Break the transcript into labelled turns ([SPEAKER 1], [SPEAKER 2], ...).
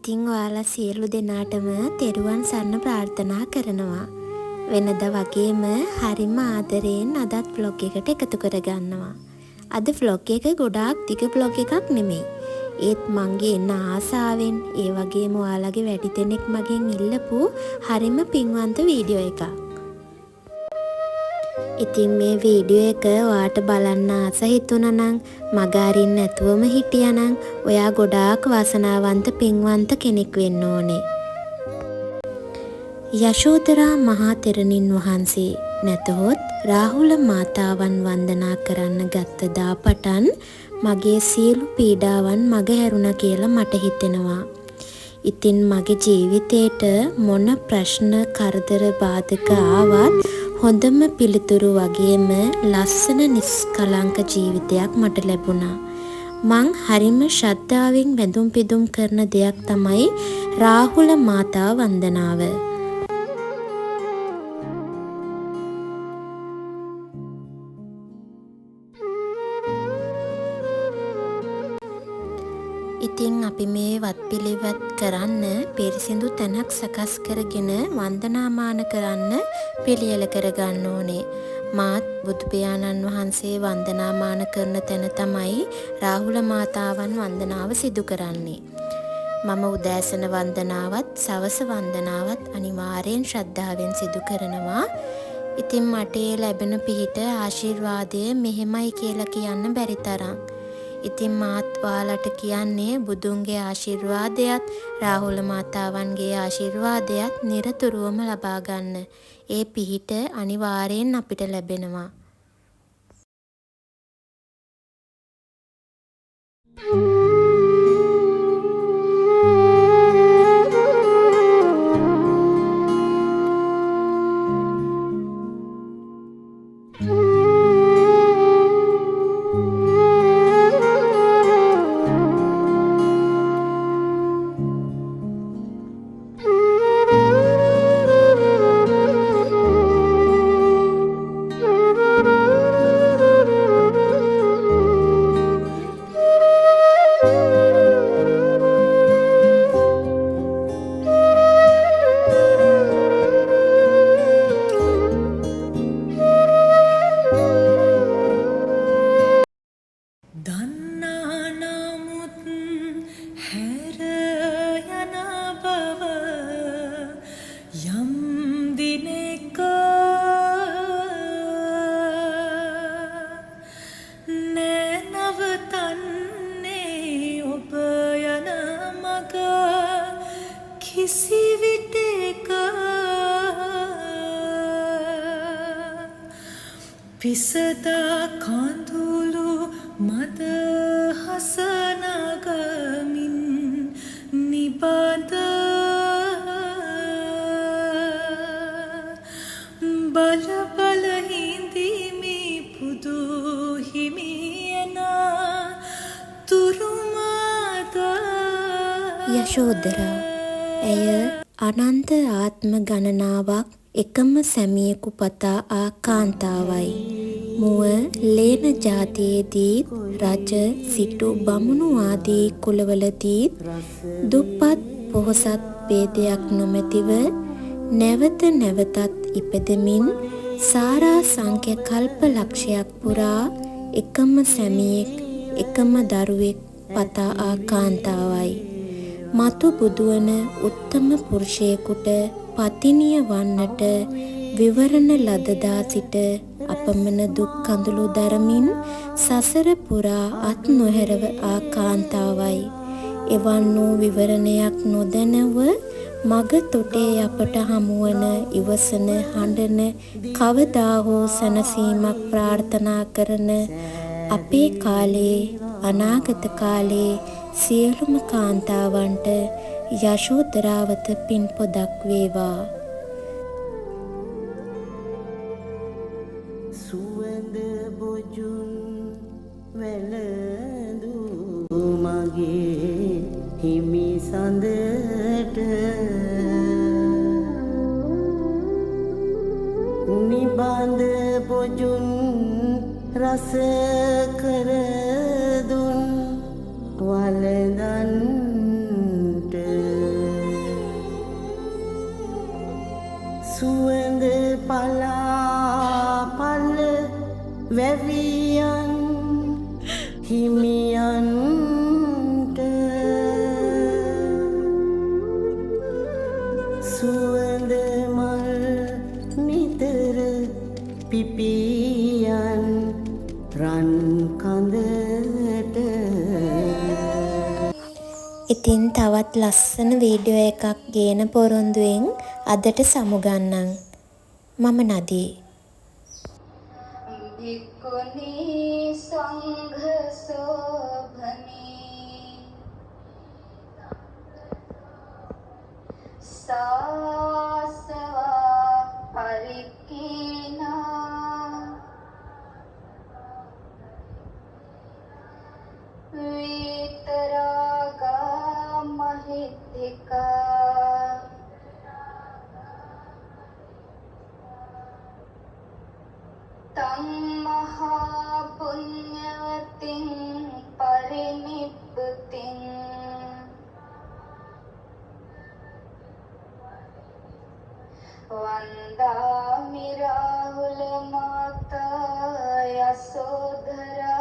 [SPEAKER 1] ඉතින් ඔයාලා සියලු දෙනාටම තෙරුවන් සරණ ප්‍රාර්ථනා කරනවා. වෙනදා වගේම හරිම ආදරයෙන් අදත් vlog එකට එකතු කරගන්නවා. අද vlog එක ගොඩාක් දිග vlog එකක් නෙමෙයි. ඒත් මගේ එන ආසාවෙන් ඒ වගේම ඔයාලගේ වැඩි දෙනෙක් මගෙන් ඉල්ලපු හරිම පින්වන්ත වීඩියෝ එකක්. ඉතින් මේ වීඩියෝ එක ඔයාට බලන්න ආස හිතුණා නම් මග අරින්න නැතුවම හිටියා නම් ඔයා ගොඩාක් වාසනාවන්ත පින්වන්ත කෙනෙක් වෙන්න ඕනේ. යශෝදරා මහා තෙරණින් වහන්සේ නැතහොත් රාහුල මාතාවන් වන්දනා කරන්න ගත්ත දා පටන් මගේ සියලු පීඩාවන් මග හැරුණා කියලා මට හිතෙනවා. ඉතින් මගේ ජීවිතේට මොන ප්‍රශ්න කරදර බාධක ආවත් හොඳම පිළිතුරු වගේම ලස්සන නිස්කලංක ජීවිතයක් මට ලැබුණා. මං හරිම ශ්‍රද්ධාවෙන් වැඳුම් පිදුම් කරන දෙයක් තමයි රාහුල මාතා වන්දනාව. ඉතින් අපි මේ වත්පිළිවෙත් කරන්න පිරිසිදු තැනක් සකස් කරගෙන වන්දනාමාන කරන්න පිළියෙල කරගන්න ඕනේ. මාත් බුදු පියාණන් වහන්සේ වන්දනාමාන කරන තැන තමයි රාහුල මාතාවන් වන්දනාව සිදු කරන්නේ. මම උදෑසන වන්දනාවත් සවස වන්දනාවත් අනිවාර්යෙන් ශ්‍රද්ධාවෙන් සිදු කරනවා. ඉතින් මට ලැබෙන පිහිට ආශිර්වාදය මෙහෙමයි කියලා කියන්න බැරි තරම්. ඉතින් මාත් ඔයාලට කියන්නේ බුදුන්ගේ ආශිර්වාදයත් රාහුල මාතාවන්ගේ ආශිර්වාදයත් නිරතුරුවම ලබා ගන්න. ඒ පිහිට අනිවාර්යෙන් අපිට ලැබෙනවා.
[SPEAKER 2] පිසදා කඳුළු මද හසනගමින් නිබඳ බල බල හිඳිමි පුදු හිමියන තුරුමද.
[SPEAKER 1] යශෝදරා ඇය අනන්ත ආත්ම ගණනාවක් එකම සැමියෙකු පතා ආකාන්තාවයි. මුව ලේන ජාතියේදීත් රජ සිටු බමුණු ආදී කුලවලදීත් දුප්පත් පොහොසත් ભેදයක් නොමැතිව නැවත නැවතත් ඉපදෙමින් සාරා සංඛ්‍ය කල්ප ලක්ෂයක් පුරා එකම සැමියෙක් එකම දරුවෙක් පතා ආකාන්තාවයි. මතු බුදුවන උත්තම පුරුෂයෙකුට පතිනිය වන්නට විවරණ ලදදා සිට අපමණ දුක් කඳුළු දරමින් සසර පුරා අත් නොහැරව ආකාන්තාවයි. එවන් වූ විවරණයක් නොදැනව මග තොටේ අපට හමුවන ඉවසන හඬන කවදා හෝ සැනසීමක් ප්‍රාර්ථනා කරන අපේ කාලේ අනාගත කාලේ සියලුම කාන්තාවන්ට යශෝදරාවත පින් පොදක් වේවා.
[SPEAKER 3] සුවඳ බොජුන් වැළඳු මගේ හිමි සඳට නිබඳ බොජුන් රස කර දුන් වලඳන්ට පිපියන් රන් කඳට
[SPEAKER 1] ඉතින් තවත් ලස්සන වීඩියෝ එකක් ගේන පොරොන්දුවෙන් අදට සමුගන්නම්. මම නදී.
[SPEAKER 4] භික්ඛුනී සංඝ සෝභනී සාසවා පරික්ඛිනා විතරාගා මහිද්దికා තං මහා පුඤ්ඤවතින් පරිනිබ්බතින් වන්දාමි රාහුල මාතා යසෝධරා